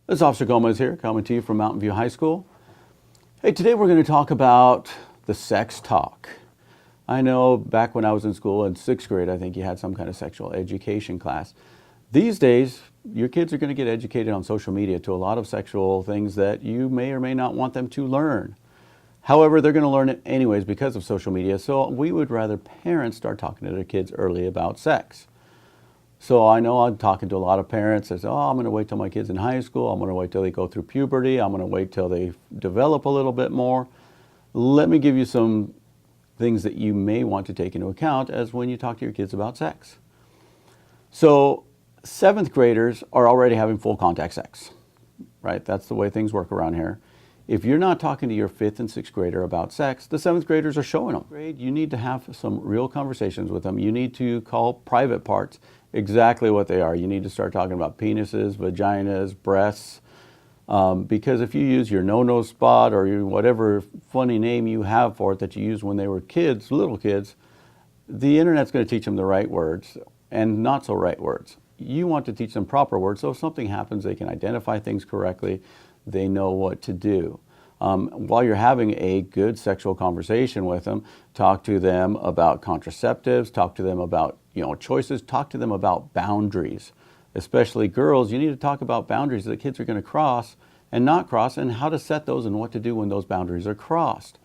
This is Officer Gomez here, coming to you from Mountain View High School. Hey, today we're going to talk about the sex talk. I know back when I was in school in 6th grade, I think you had some kind of sexual education class. These days, your kids are going to get educated on social media to a lot of sexual things that you may or may not want them to learn. However, they're going to learn it anyways because of social media, so we would rather parents start talking to their kids early about sex. So I know I'm talking to a lot of parents that say, oh, I'm going to wait till my kid's in high school. I'm going to wait till they go through puberty. I'm going to wait till they develop a little bit more. Let me give you some things that you may want to take into account as when you talk to your kids about sex. So 7th graders are already having full contact sex, right? That's the way things work around here. If you're not talking to your 5th and 6th grader about sex, the 7th graders are showing them. You need to have some real conversations with them. You need to call private parts exactly what they are. You need to start talking about penises, vaginas, breasts, because if you use your no-no spot or whatever funny name you have for it that you used when they were kids, little kids, the internet's going to teach them the right words and not so right words. You want to teach them proper words, so if something happens, they can identify things correctly. They know what to do. While you're having a good sexual conversation with them, talk to them about contraceptives, talk to them about choices, talk to them about boundaries. Especially girls, you need to talk about boundaries that kids are going to cross and not cross, and how to set those and what to do when those boundaries are crossed.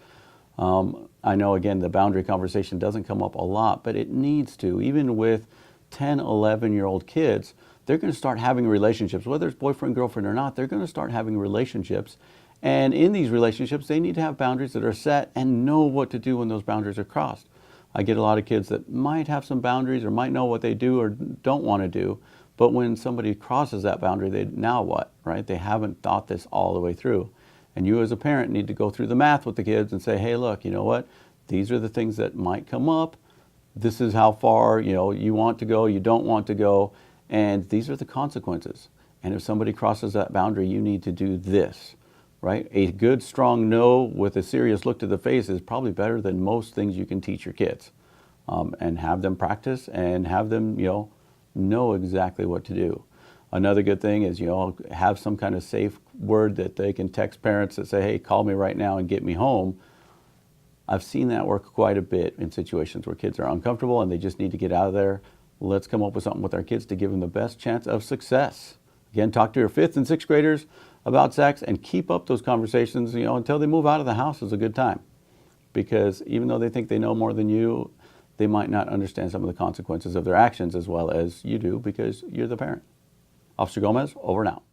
I know, again, the boundary conversation doesn't come up a lot, but it needs to. Even with 10, 11-year-old kids, they're going to start having relationships. Whether it's boyfriend, girlfriend or not, they're going to start having relationships. And in these relationships, they need to have boundaries that are set and know what to do when those boundaries are crossed. I get a lot of kids that might have some boundaries or might know what they do or don't want to do, but when somebody crosses that boundary, now what, right? They haven't thought this all the way through. And you as a parent need to go through the math with the kids and say, hey, look, you know what? These are the things that might come up. This is how far you want to go, you don't want to go, and these are the consequences. And if somebody crosses that boundary, you need to do this. Right? A good, strong no with a serious look to the face is probably better than most things you can teach your kids. And have them practice and have them, know exactly what to do. Another good thing is, have some kind of safe word that they can text parents that say, hey, call me right now and get me home. I've seen that work quite a bit in situations where kids are uncomfortable and they just need to get out of there. Let's come up with something with our kids to give them the best chance of success. Again, talk to your 5th and 6th graders about sex and keep up those conversations, until they move out of the house is a good time. Because even though they think they know more than you, they might not understand some of the consequences of their actions as well as you do because you're the parent. Officer Gomez, over and out.